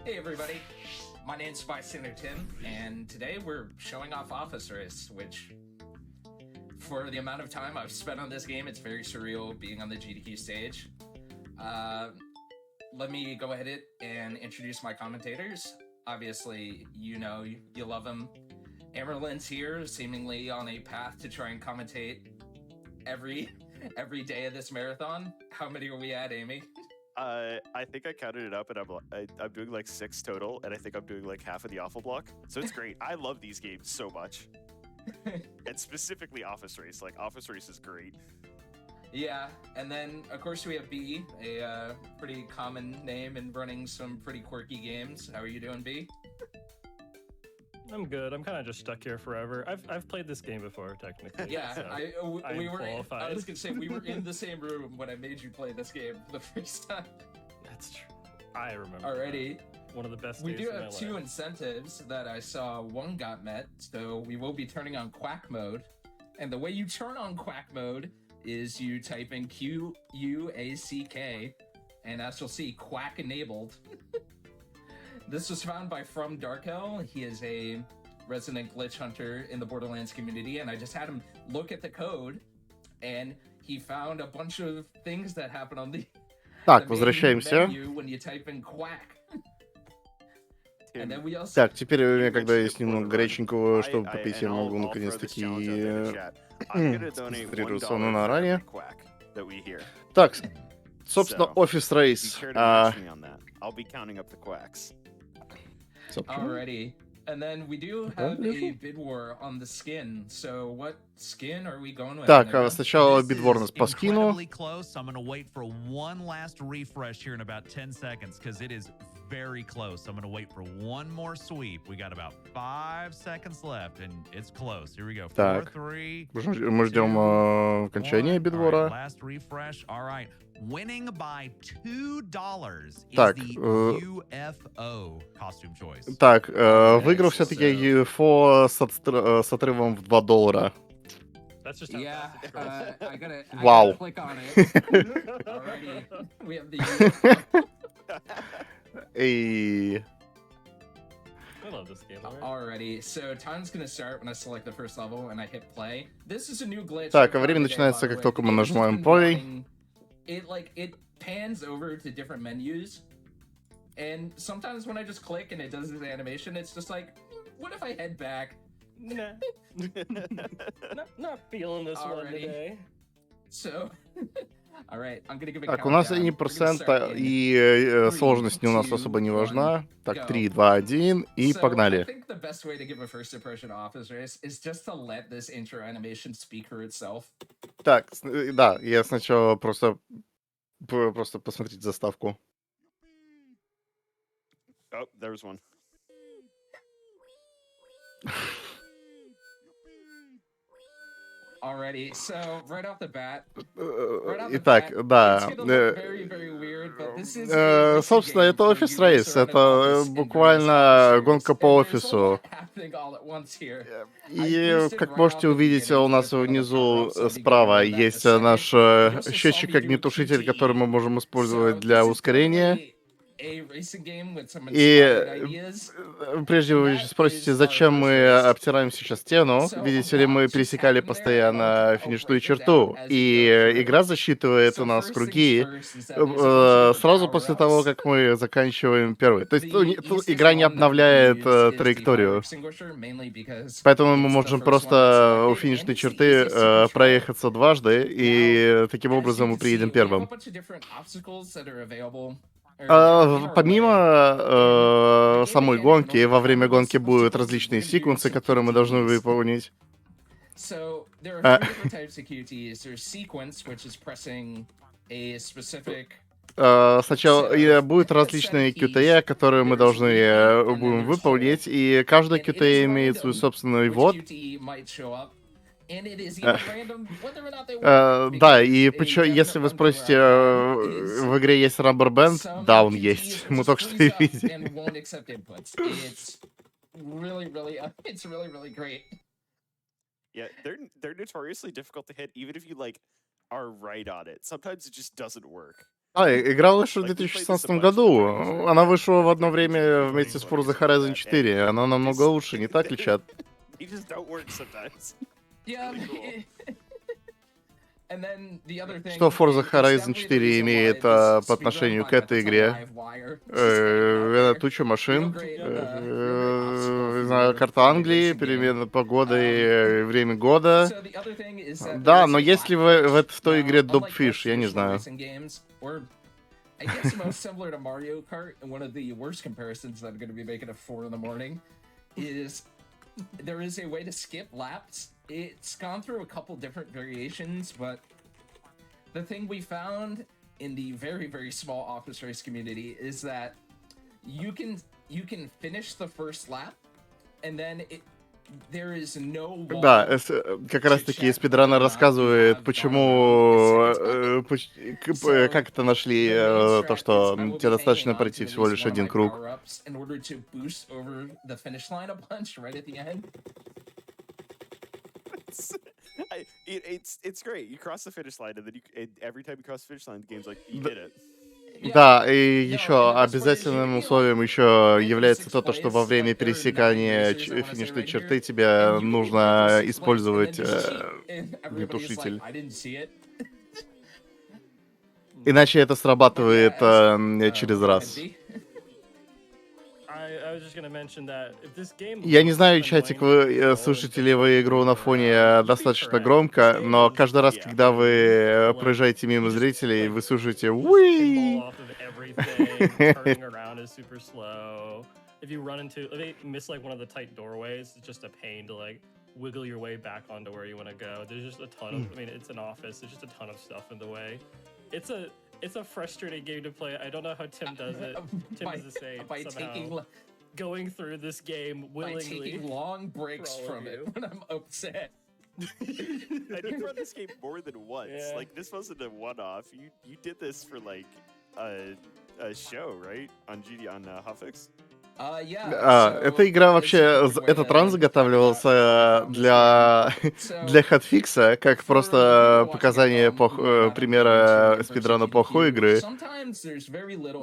Hey everybody, my name's BystanderTim, and today we're showing off Office Race, which, for the amount of time I've spent on this game, it's very surreal being on the GDQ stage. Let me go ahead and introduce my commentators. Obviously, you know, you love them. Amerlin's here, seemingly on a path to try and commentate every day of this marathon. How many are we at, Amy? I think I counted it up, and I'm doing like 6 total, and I think I'm doing like half of the awful block. So it's great. I love these games so much, and specifically Office Race. Like Office Race is great. Yeah, and then of course we have B, a pretty common name in running some pretty quirky games. How are you doing, B? I'm good. I'm kind of just stuck here forever. I've played this game before, technically. Yeah, so we were. qualified. I was gonna say we were in the same room when I made you play this game for the first time. That's true. I remember. Alrighty. One of the best. We days do of my have 2 life. incentives that I saw. One got met, so we will be turning on Quack mode. And the way you turn on Quack mode is you type in QUACK, and as you'll see, Quack enabled. This was found by From Darkel. He is a resident glitch hunter in the Borderlands community, and I just had him look at the code, and he found a bunch of things that happen on the Так, the main возвращаемся. menu when you type in Quack. And then we also... Так, теперь, You когда mentioned есть it немного before, горяченького, I- чтобы I- попить, and я I'll- могу I'll throw наконец-таки this challenge out there in the chat. I'm gonna donate сконцентрироваться $1 на for наране. every quack that we hear. Так, собственно, So, Office If you Race. care to match me on that, I'll be counting up the quacks. Собственно. Alrighty. And then we do have a bid war on the skin. So what skin are we going with? Так, Nova? сначала This бидвор is нас по скину. incredibly close. I'm going to wait for one last refresh here in about 10 seconds because it is very close. I'm going to wait for one more sweep. We got about 5 seconds left, and it's close. Here we go. 4, Так. 3, Мы ждем окончания 1. All бидвора. right, last refresh. All right. Winning by $2 is Так, the UFO costume choice. Так, Alright, выиграл все-таки so- UFO с отрывом в $2. That's just how Yeah, fast it goes. I gotta Wow. click on it. Alrighty. We have the UFO. Эй. I love this game. Already. Alrighty, so time's gonna start when I select the first level and I hit play. This is a new glitch. Так, I а время found today, начинается, by the как way. только The мы game's just нажимаем been play. running- It pans over to different menus, and sometimes when I just click and it does this animation, it's just like, what if I head back? Nah. not feeling this one Already. today. So, all right, I'm gonna give it. Так, у нас и процента, и сложность у нас особо не важна. Так, 3, 2, 1, и I погнали. think the best way to give a first impression of Office Race is just to let this intro animation speak for itself. Так, да, я сначала просто посмотреть заставку. Oh, there's one. Already, so right off the bat, Итак, да. it's gonna look very, very weird, but this is a racing Собственно, game это where Office you race Race. around an Это office in буквально various office гонка areas, по and there's a офису. lot happening all at once here. И, как можете увидеть, у нас внизу справа есть наш счетчик огнетушитель, который мы можем использовать для ускорения. И прежде вы спросите, зачем мы обтираем сейчас стену. Видите ли, мы пересекали постоянно финишную черту. И игра засчитывает у нас круги сразу после того, как мы заканчиваем первый. То есть игра не обновляет траекторию. Поэтому мы можем просто у финишной черты проехаться дважды, и таким образом мы приедем первым. Помимо самой гонки, во время гонки будут различные секвенсы, которые мы должны выполнить. So there are 3 different types of QTs. There's sequence, which is pressing a specific. Сначала будут различные QTE, которые мы должны будем выполнить, и каждый QTE имеет свой собственный ввод. Да, и причем, если вы спросите, в игре есть Rubber Band? Да, он есть. Мы только что и видели. Yeah, they're notoriously difficult to hit, even if you like are right on it. Sometimes it just doesn't work. Игра вышла в Like, we played this a 2016 bunch, году. but we're usually Она вышла в одно It's время really вместе с funny Forza about Horizon that. 4. Она намного It's- лучше, не так ли, чат? They just don't work sometimes. Yeah. Really cool. And then the other thing, Что Forza it's Horizon definitely the 4 reason why имеет it was по speedrun отношению by к этой some игре? live wire just hanging out there. Туча Real машин, great, real great obstacle не знаю, for карта Англии, racing game. перемена погоды, время года. So the other thing is that Да, there is но a есть ли lap в той glitch. игре Now, unlike Dobfish, most я не traditional знаю. racing games, or I guess most similar to Mario Kart, and one of the worst comparisons that I'm going to be making at 4 in the morning is there is a way to skip laps. It's gone through a couple different variations, but the thing we found in the very, very small office race community is that you can finish the first lap, and then there is no Да, wall как to раз таки check спидрана whether or not you рассказывает, have gone почему, around a second time. So, как это нашли the main то, strat что is I will тебе be достаточно hanging on пройти to at всего least лишь one of один my круг. power-ups in order to boost over the finish line a bunch right at the end. It's great. You cross the finish line, and then every time you cross the finish line, the game's like, you did it. Да, и No, еще and the best part is обязательным you условием еще like, является there's 6 то, что во plays, время like, there are 9 пересекания racers, I want to say финишной right черты here, тебе and you can нужно hit the 6 plays and then использовать just cheat, and everybody's огнетушитель. like, I didn't see it. Иначе это But срабатывает yeah, as, через go ahead, раз. D. I was just gonna mention that if this game Я не looks знаю, чатик, annoying to вы control and слышите takes ли a lot вы to игру move на around, фоне you'd be достаточно correct. громко, This game но is каждый раз, yeah, когда вы like, проезжаете мимо you just зрителей, like вы слышите you just pinball «Уи!». off of everything. Turning around is super slow. If you miss like one of the tight doorways, it's just a pain to like wiggle your way back onto where you want to go. There's just a ton of. I mean, it's an office. There's just a ton of stuff in the way. It's a frustrating game to play. I don't know how Tim does it. Tim by, is the same by somehow. taking Going through this game by willingly. taking long breaks for all from of it you. when I'm upset. And you've run this game more than once. Yeah. Like, this wasn't a one-off. You did this for like a show, right? On Huffix. Yeah. Эта игра вообще, этот ран заготавливался для хатфикса, как просто показание примера спидрана плохой игры.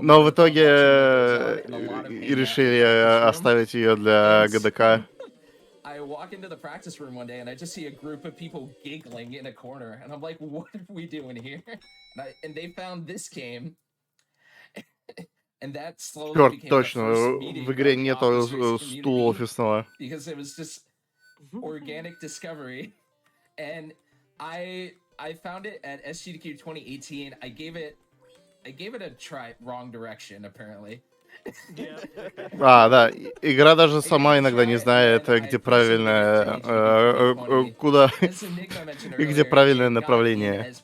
Но в итоге решили оставить ее для ГДК. I walk into the practice room one day and I just see a group of people giggling in a corner, and I'm like, "What are we doing here?" And they found this game, and that slowly Черт, became the точно, first meeting в игре of the нету office racing стула community, офисного. because it was just organic discovery, and I found it at SGDQ 2018. I gave it a try, wrong direction apparently. Да, игра даже сама иногда не знает, где правильно, куда, и где правильное направление.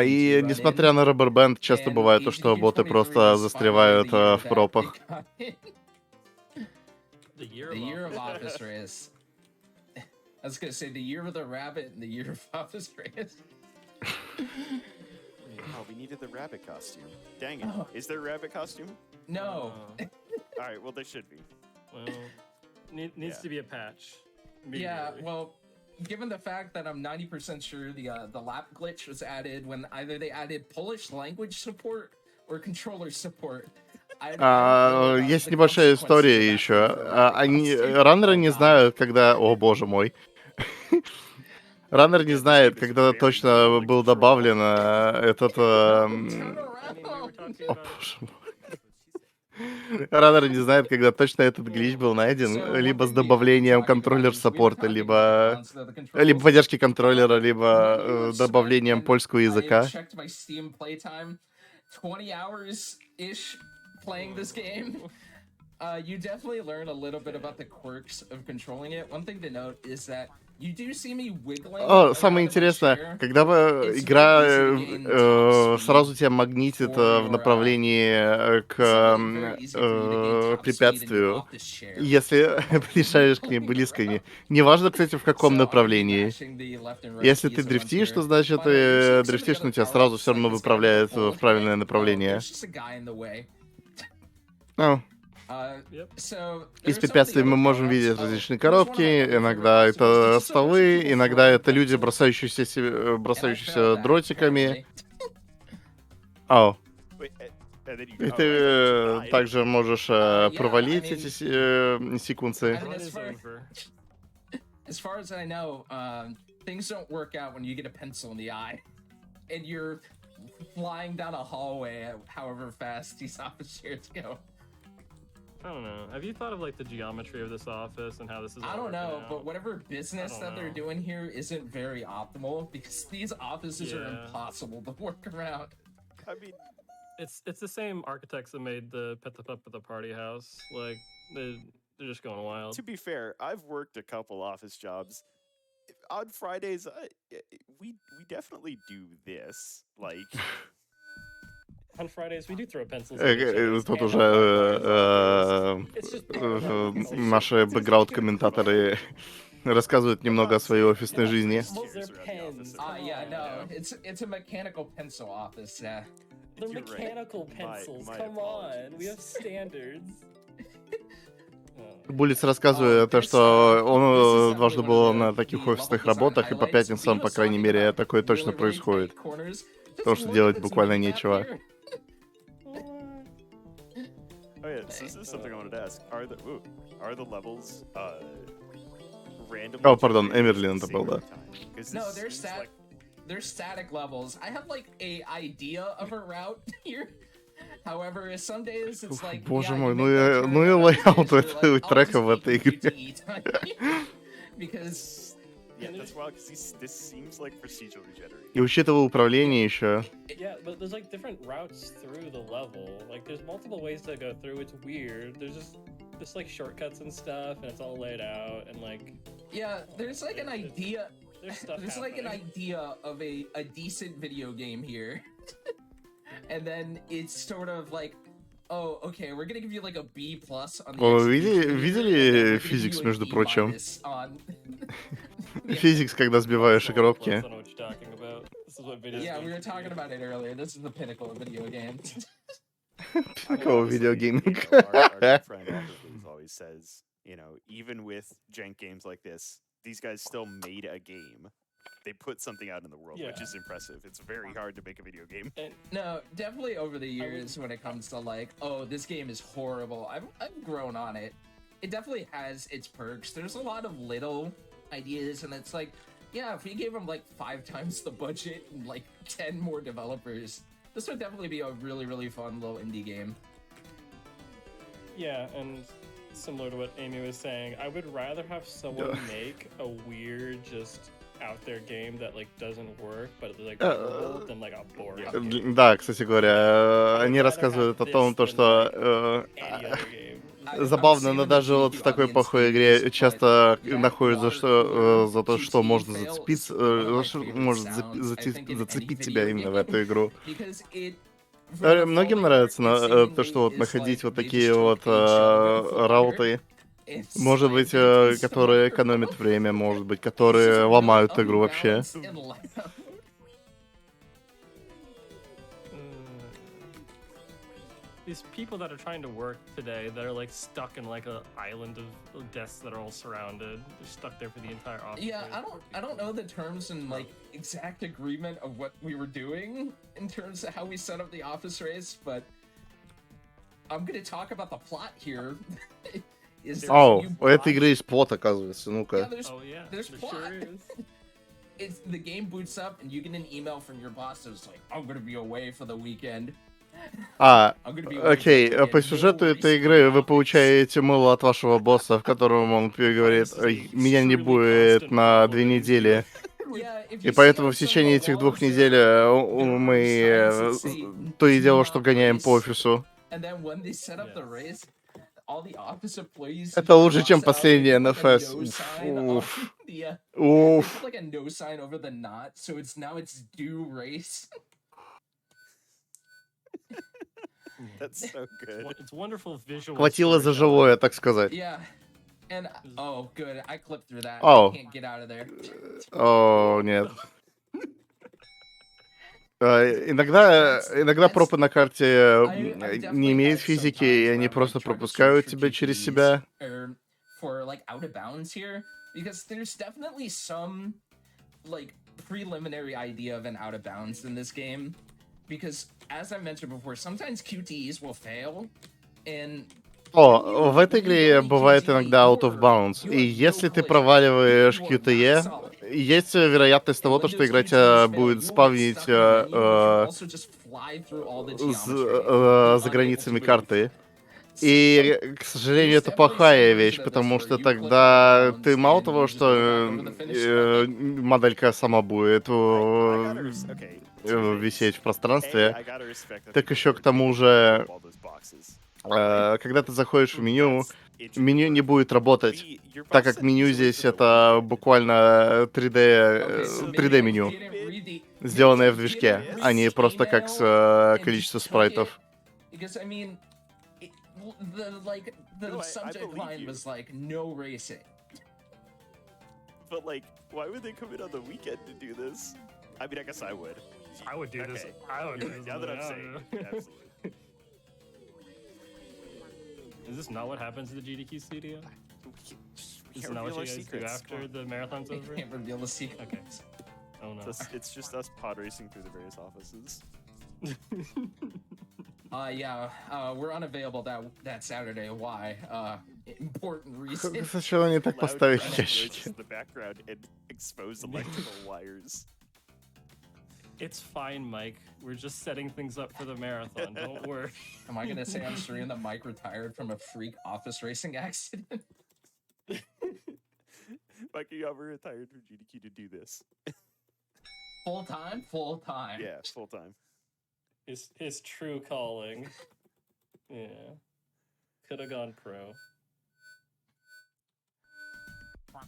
И несмотря на Rubber Band, часто бывает то, что боты просто застревают в пропах. The year of office race. I was gonna say the year of the rabbit and the year of office race. Oh, we needed the rabbit costume. Dang it. Is there a rabbit costume? No. All right, well, there should be. Well, needs to be a patch. Yeah, well, given the fact that I'm 90% sure the lap glitch was added when either they added Polish language support or controller support. Есть небольшая история еще. Раннеры не знают, когда... О, боже мой. Раннер не знает, когда точно был добавлен этот... О, боже мой. Раннер не знает, когда точно этот глич был найден, либо с добавлением контроллер-саппорта, либо поддержки контроллера, либо добавлением польского языка. 20 hours-ish playing this game. You definitely learn a little bit about the quirks of controlling it. One thing to note is that you do see me wiggling. Самое интересное, когда игра сразу тебя магнитит в направлении к препятствию, если подъезжаешь к ней близко. Неважно, кстати, в каком направлении. Если ты дрифтишь, то значит ты дрифтишь, но тебя сразу все равно выправляет в правильное направление. Из препятствий мы можем видеть различные коробки, иногда это столы, иногда это люди, бросающиеся дротиками. О, Wait, and then you. и Oh, ты I thought you died. также можешь Yeah, провалить I эти mean, секунсы. I mean, Run is over. as far as I know, things don't work out when you get a pencil in the eye, and you're flying down a hallway at however fast these officers go. I don't know. Have you thought of like the geometry of this office and how this is? I all don't know, working but out? whatever business I that don't they're know. doing here isn't very optimal because these offices are Yeah. impossible to work around. I mean, It's the same architects that made the Pet the Pup at the Party House. Like they're just going wild. to be fair, I've worked a couple office jobs. On Fridays, we definitely do this. Like, On Fridays we do throw pencils at each other's Тут hands. уже It's just part of our culture. наши бэкграунд-комментаторы рассказывают немного о своей офисной жизни. Pencils, they're Around the office pens. and- Yeah, Come no, on. it's a mechanical pencil office. Yeah. They're You're right. mechanical My- pencils. my Come on, we apologies. have standards. Буллиц рассказывает то, что он дважды был на таких the офисных level design работах, и по highlights. пятницам, He по was крайней talking мере, about такое точно really, really происходит. tight corners. Потому Just что look делать at this буквально mini-map нечего. here. Oh yeah, so this is something I wanted to ask. Are the levels randomly? О, пардон, generated Эмерлин at это the был, same да. time? 'Cause No, this they're seems like- they're static levels. I have like a idea of a route here. However, some days it's like, Боже yeah, мой, you ну make that и turn, ну и and other days лейаут у you're этого like, I'll трека just в этой keep игре. QTE time. Because Yeah, that's wild because this seems like procedurally generated. И учитывая управление еще. Yeah, but there's like different routes through the level. Like there's multiple ways to go through. It's weird. There's like shortcuts and stuff, and it's all laid out and like yeah, there's like an idea. there's stuff. There's like an happening. idea of a decent video game here. And then it's sort of like, oh, okay, we're gonna give you like a B plus on the О, execution видели here, and then we're gonna give физикс, you a между B прочим? minus on- Физикс, когда сбиваешь Plus, игрокки. I know what you're talking about. This is what video Yeah, games we were do. talking about it earlier. This is the pinnacle of video games. Какого Honestly, видеогейминга? our good friend Albert Booth always says, even with jank games like this, these guys still made a game. They put something out in the world, which Yeah. is impressive. It's very hard to make a video game. No, definitely over the years when it comes to like, oh, this game is horrible. I've grown on it. It definitely has its perks. There's a lot of little ideas, and it's like, yeah, if we gave them like 5 times the budget and like 10 more developers, this would definitely be a really, really fun little indie game. Yeah, and similar to what Amy was saying, I would rather have someone make a weird, just out there game that like doesn't work, but it's like memorable, than like a boring game. Да, кстати говоря, I would они rather рассказывают о have том, this то, than, что Any other game. забавно, но даже вот в такой плохой игре часто находят за то, что можно зацепиться, может зацепить тебя именно в эту игру. Многим нравится то, что вот находить вот такие вот рауты, может быть, которые экономят время, может быть, которые ломают игру вообще. These people that are trying to work today that are like stuck in like a island of desks that are all surrounded. They're stuck there for the entire office. Yeah, I don't know the terms and like exact agreement of what we were doing in terms of how we set up the office race, but I'm gonna talk about the plot here. О, у этой игры есть плот, оказывается, ну-ка. Oh yeah, there's there plot. sure is. It's the game boots up and you get an email from your boss that's like, I'm gonna be away for the weekend. Окей, по сюжету этой игры вы получаете мыло от вашего босса, в котором он говорит, меня не будет на 2 недели. И поэтому в течение этих 2 недель мы то и дело, что гоняем по офису. Это лучше, чем последний NFS. Уф. Уф. That's so good. It's wonderful visual. Хватило за живое, так сказать. And oh, good, I clipped through that. Oh. I can't get out of there. О, нет. Иногда пропы на карте не имеют физики, и они просто пропускают тебя через себя. For like out of bounds here, because there's definitely some like preliminary idea of an out of bounds in this game. because as I mentioned before, sometimes QTEs will fail, and В этой игре бывает иногда out of bounds. И если ты проваливаешь QTE, есть вероятность того, что игра тебя будет спавнить за границами карты. И, к сожалению, это плохая вещь, потому что тогда ты мало того, что моделька сама будет висеть в пространстве, так еще к тому же, когда ты заходишь в меню не будет работать, так как меню здесь это буквально 3D меню, сделанное в движке, а не просто как количество спрайтов. The subject line was like no racing. But like, why would they come in on the weekend to do this? I mean, I guess I would. I would do this. Okay. I would do this. Now that I'm now, saying, yeah. absolutely. Is this not what happens to the GDQ studio? Is this not what you guys do after the marathon's I over? can't reveal the secret. Okay. Oh no. It's just us pod racing through the various offices. We're unavailable that Saturday. Why? Important reason. Сначала не так Loud поставить crash ящики. noises in the background and exposed electrical wires. It's fine, Mike. We're just setting things up for the marathon. Don't worry. Am I gonna say I'm Serene that Mike retired from a freak office racing accident? Mike, you ever retired from GDQ to do this? Full time? Full time. Yeah, full time. His true calling. Yeah. Could have gone pro.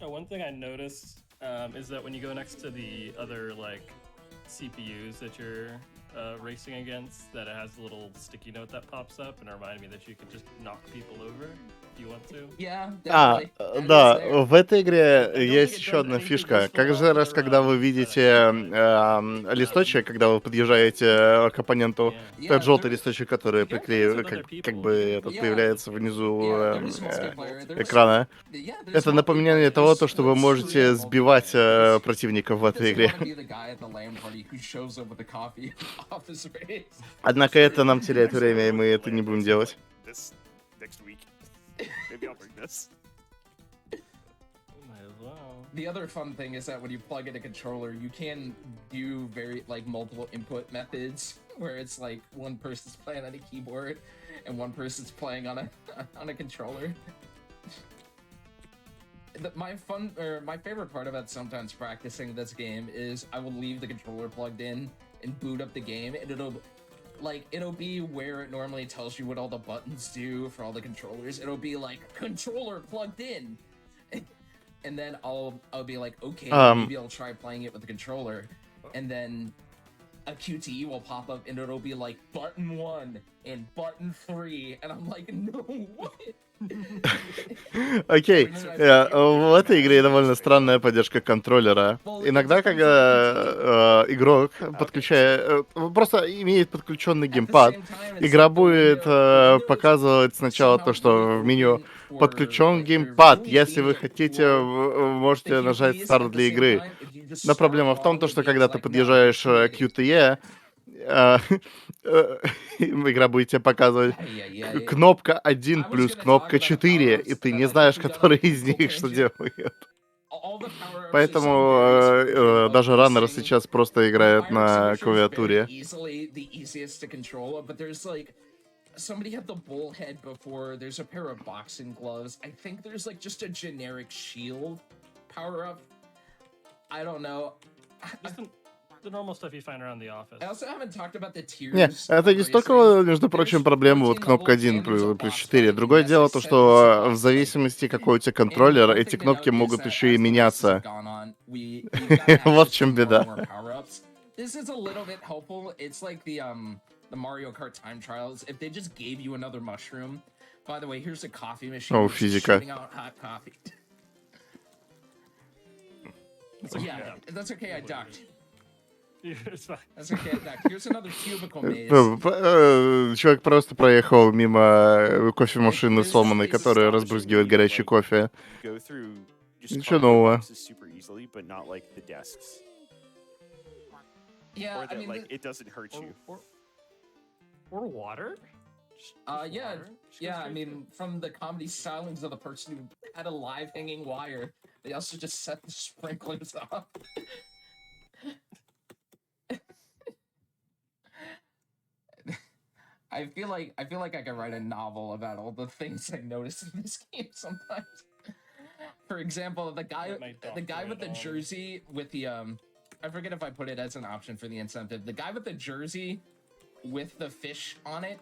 Oh, one thing I noticed is that when you go next to the other like CPUs that you're racing against, that it has a little sticky note that pops up and reminded me that you can just knock people over if you want to. Yeah, Да, definitely. That is there. в этой игре есть еще одна фишка. Каждый раз, когда вы видите листочек, когда вы подъезжаете к оппоненту, тот желтый листочек, который приклеивает, как бы этот появляется внизу экрана, это напоминание того, что вы можете сбивать противников в этой игре. Однако это нам теряет время, и мы это не будем делать. Next week. Maybe I'll bring this. Might as well. The other fun thing is that when you plug in a controller, you can do multiple input methods where it's like one person's playing on a keyboard and one person's playing on a controller. My favorite part about sometimes practicing this game is I will leave the controller plugged in and boot up the game, and it'll be where it normally tells you what all the buttons do for all the controllers. It'll be like controller plugged in, and then I'll be like, okay, maybe I'll try playing it with the controller, and then a QTE will pop up and it'll be like button 1 and button 3, and I'm like, no, what? Окей, в этой игре довольно странная поддержка контроллера. Иногда, когда игрок просто имеет подключенный геймпад, игра будет показывать сначала то, что в меню подключен геймпад. Если вы хотите, вы можете нажать старт для игры. Но проблема в том, что когда ты подъезжаешь к QTE, игра будет тебе показывать кнопка 1 плюс кнопка 4, и ты не знаешь, который из них что делает. Поэтому даже раннеры сейчас просто играют на клавиатуре. Somebody had the bullhead before. There's a pair of boxing gloves. I think there's just a generic shield power up. I don't know. Just the normal stuff you find around the office. I also haven't talked about the tiers. Не, это не столько, между прочим, проблема кнопка 1 плюс 4. Другое дело то, что в зависимости, какой у тебя контроллер, эти кнопки могут еще и меняться. Вот в чем беда. This is a little bit helpful. It's like the Mario Kart time trials. If they just gave you another mushroom. By the way, here's a coffee machine. Физика. Shooting out hot coffee. Yeah, that's okay. I ducked. It's fine. That's okay. I ducked. Here's another cubicle maze. Человек просто проехал мимо кофемашины сломанной, которая разбрызгивает горячий кофе. Ничего нового. Yeah, or that I mean, it doesn't hurt you. Or water? Just Yeah, water? Just go yeah. I straight mean, from the comedy stylings of the person who had a live hanging wire, they also just set the sprinklers off. I feel like I could write a novel about all the things I notice in this game sometimes. For example, the guy with the jersey with the I forget if I put it as an option for the incentive. The guy with the jersey with the fish on it,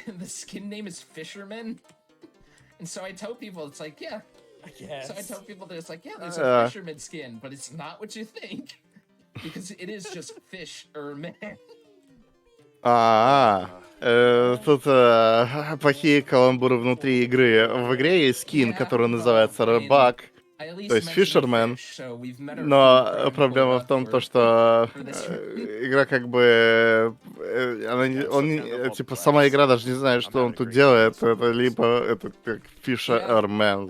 and the skin name is Fisherman. And so I tell people, it's like, yeah. I guess. So I tell people that it's like, yeah, there's a fisherman skin, but it's not what you think. Because it is just fish or man. Тут плохие каламбуры внутри игры. В игре есть скин, который называется рыбак, то есть Fisherman. Но проблема в том, что игра как бы... типа, сама игра даже не знает, что он тут делает. Это либо это как Fisherman,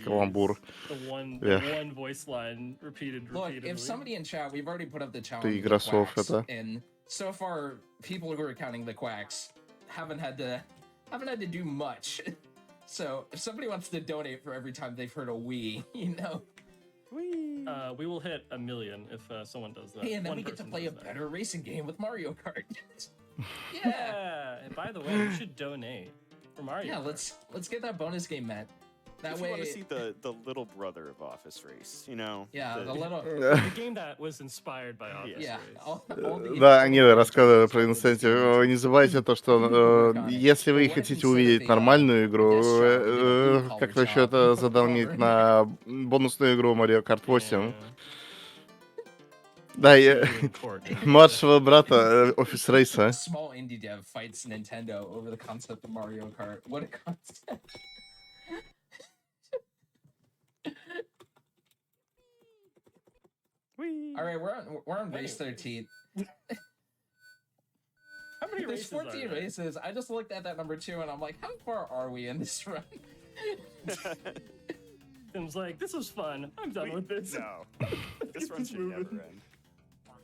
каламбур. The one voice line repeated Look, repeatedly. if somebody in chat, we've already put up the challenge. Игра of слов quacks, это. and so far, people who are counting the quacks haven't had to do much. So if somebody wants to donate for every time they've heard a "wee," you know. We will hit 1 million if someone does that. Hey, and then One we get to person play a does that. better racing game with Mario Kart. Yeah. Yeah. And by the way, you should donate for Mario. Yeah, Kart. let's get that bonus game met. That If way, you want to see the little brother of Office Race, you know. yeah, the little, The game that was inspired by Office yeah, Race. all the Да, они influence рассказывали of про those инцентив. games. Не забывайте то, что если вы хотите увидеть нормальную игру, как насчет задаунить на бонусную игру Mario Kart 8. Да, младшего брата Office Race. Small indie dev fights Nintendo over the concept of Mario Kart. What a concept! All right, we're on race 13. How many There's races 14 are there? races. I just looked at that number 2 and I'm like, how far are we in this run? Tim's like, this was fun. I'm done with this. No, this run should never end.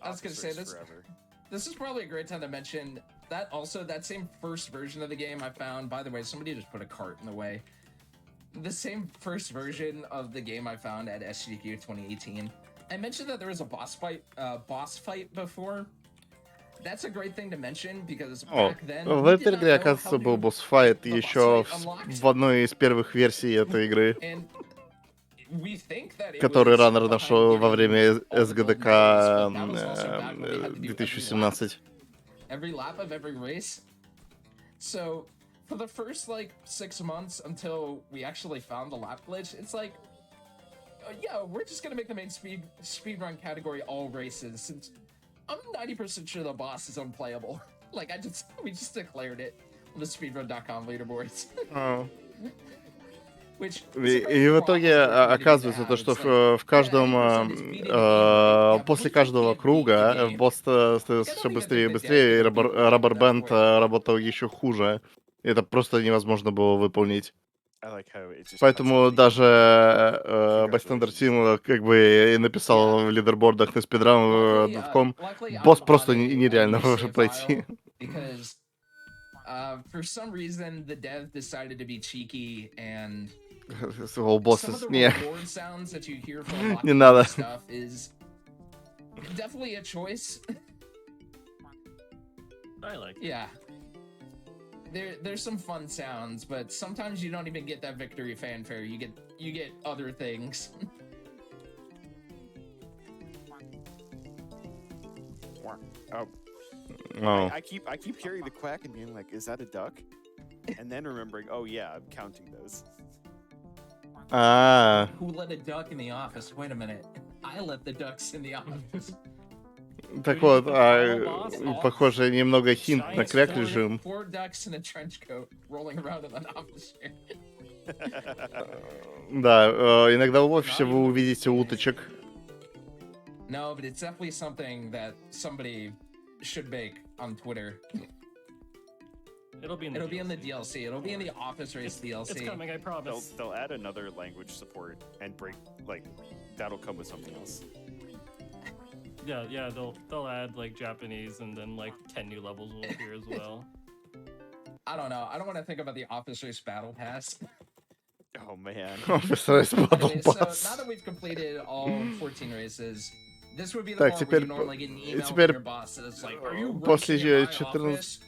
I was gonna Office say Race this. forever. This is probably a great time to mention that also that same first version of the game I found. By the way, somebody just put a cart in the way. The same first version of the game I found at SGDQ 2018. I mentioned that there was a boss fight before. That's a great thing to mention because back then В we этой did not игре, know оказывается, how был to босс-файт get the boss еще fight unlocked. в одной из первых версий этой игры, And we think that it который was раннер behind нашел во getting время all the gold СГДК medals, but that was also back when we had to do every 2017. lap of every race. So for the first like 6 months until we actually found the lap glitch, it's like, yeah, we're just gonna make the main speedrun category all races. Since I'm 90% sure the boss is unplayable. Like we just declared it on the speedrun.com leaderboards. Which И в итоге оказывается то, что в каждом после каждого круга босс становится все быстрее и быстрее, и раббер-бенд работал еще хуже. Это просто невозможно было выполнить. I like how it just Поэтому даже BystanderTim как бы и написал в лидербордах на speedrun.com, босс просто нереально пройти. Because for some reason the dev decided to be cheeky and Своего босса some of the не. reward sounds that you hear from Не надо. stuff is definitely a choice. I like it. Yeah. There's some fun sounds, but sometimes you don't even get that victory fanfare. You get other things. Oh. I keep hearing the quack and being like, is that a duck? And then remembering, oh yeah, I'm counting those. Who let a duck in the office? Wait a minute. I let the ducks in the office. Так вот, похоже, немного хинт на кряк-режим. 4 ducks in a trench coat rolling around in an office chair. Да, иногда в офисе вы увидите уточек. No, but it's definitely something that somebody should make on Twitter. It'll be in the DLC. It'll be in the Office Race DLC. It's coming, I promise. They'll add another language support and break that'll come with something else. Yeah, they'll add like Japanese and then like 10 new levels will appear as well. I don't know. I don't want to think about the Office Race Battle Pass. Oh man. Office Race Battle Anyway, so Pass. now that we've completed all 14 races, this would be the Так, part where теперь you normally get an email from теперь your boss that's like, "Are you после racing in my 14 office?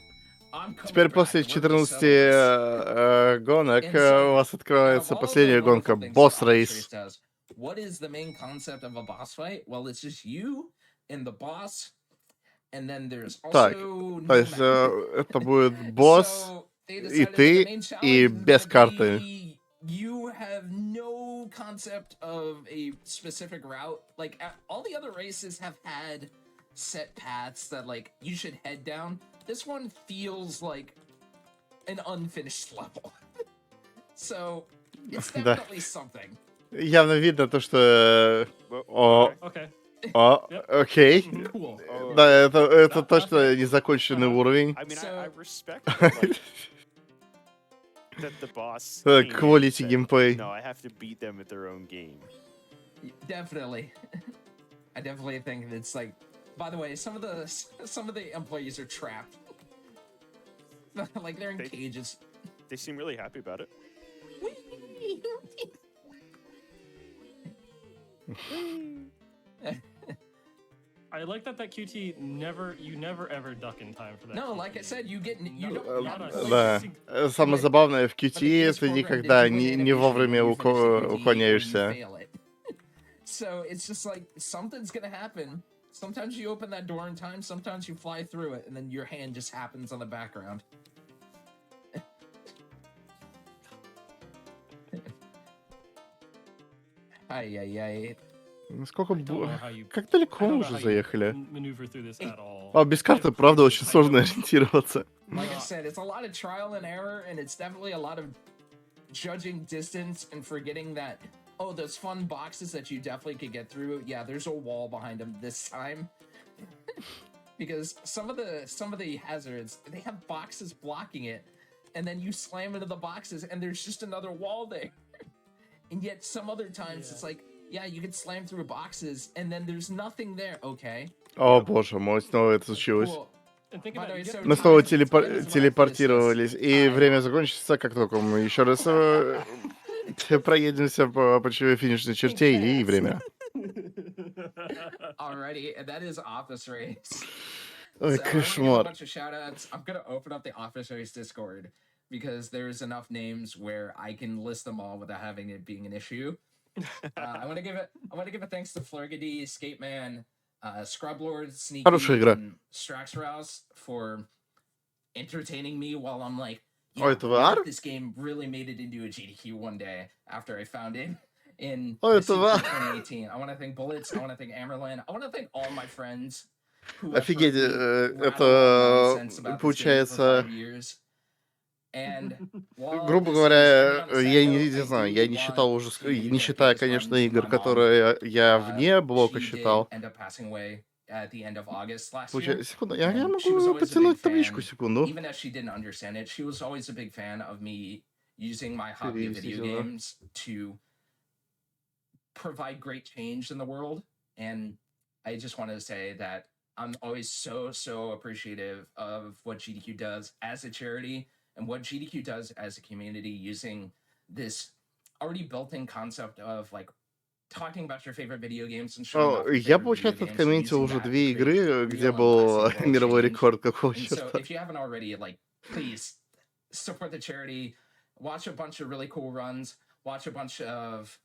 I'm coming Теперь back после and we're gonna 14 settle this." гонок And у so, вас out of открывается all the последняя гонка, wonderful things that Boss Office Race Race. does, what is the main concept of a boss fight? Well, it's just you and the boss, and then there's Так, also то no есть map. это будет босс, So they и decided that the ты, main и challenge is без gonna карты. be you have no concept of a specific route. Like all the other races have had set paths that like you should head down. This one feels like an unfinished level. So it's Да. definitely something. Явно видно то, что... О, Okay. окей. Cool. Oh, Да, это Да, точно да. незаконченный уровень. I mean, I So- respect that, like, that the boss. came in and Quality said, gameplay. No, I have to beat them at their own game. Definitely. I definitely think it's like. By the way, some of the employees are trapped. Like they're in They- cages. They seem really happy about it. I like that QT you never ever duck in time for that. No, QT. like I said, you get you No, don't. not like, a Да. single- Самое забавное в QT But the это program никогда did do an не animation вовремя when you finish the QT or you уклоняешься. fail it. So it's just like something's gonna happen. Sometimes you open that door in time, sometimes you fly through it, and then your hand just happens on the background. Ай-яй-яй. Сколько... I don't know how you- Как I далеко don't мы know уже how you заехали? maneuver through this at all. А, без карты, I've правда, played очень this, I сложно don't- ориентироваться. Like I said, it's a lot of trial and error, and it's definitely a lot of judging distance and forgetting that, oh, those fun boxes that you definitely could get through. Yeah, there's a wall behind them this time. Because some of the hazards, they have boxes blocking it, and then you slam into the boxes, and there's just another wall there. And yet some other times it's like, yeah, you can slam through boxes, and then there's nothing there. Okay. О, боже мой, снова это случилось. Cool. And think By about the it, way, you get so Мы the снова time is what I finished телепортировались, this. и Time. время закончится, как только мы еще раз проедемся по финишной черте, и время. Alrighty, and that is Office Race. Ой, So I want to give a кошмар. bunch of shout outs. I'm going to open up the Office Race Discord because there's enough names where I can list them all without having it being an issue. I want to give a thanks to Flurgady, Skateman, Scrublord, Sneaky, Хорошая игра. and Straxrouse for entertaining me while I'm like, Oh, yeah, это what VR? if this game really made it into a GDQ one day after I found it in Oh, the это sequel VR. of 2018. I want to thank Bullets. I want to thank Amerlin. I want to thank all my friends who have Офигеть, heard me rattle это on nonsense about this game for получается, 5 years. And while грубо this говоря, is ending on a sad я note, не I знаю, do я не want считал уже, to не считая, dedicate this конечно, run to игр, my mom. которые я вне блока She did считал. end up passing away at the end of August last year. Получается, секунду, я And she was могу always a потянуть big табличку, fan, секунду. even as she didn't understand it. She was always a big fan of me using my hobby of video Действительно. games to provide great change in the world. And I just wanted to say that I'm always so appreciative of what GDQ does as a charity and what GDQ does as a community using this already built-in concept of like talking about your favorite video games and showing off your Я, favorite video получается, games and откомментил using уже that to 2 create игры, где real and был lasting world мировой change. рекорд какого And so черта. if you haven't already, like, please support the charity, watch a bunch of really cool runs, watch a bunch of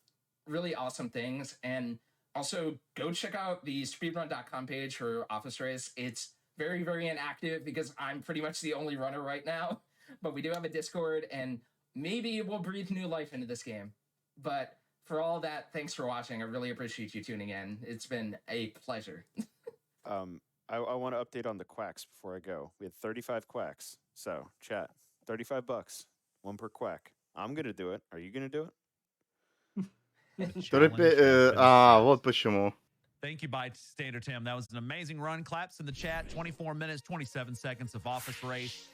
really awesome things, and also go check out the speedrun.com page for Office Race. It's very inactive because I'm pretty much the only runner right now, but we do have a Discord, and maybe we'll breathe new life into this game. But for all that, thanks for watching. I really appreciate you tuning in. It's been a pleasure. I want to update on the quacks before I go. We had 35 quacks. So, chat, $35, one per quack. I'm gonna do it. Are you gonna do it? Challenge has been set. Вот почему. Thank you, BystanderTim. That was an amazing run. Claps in the chat. 24 minutes, 27 seconds of Office Race.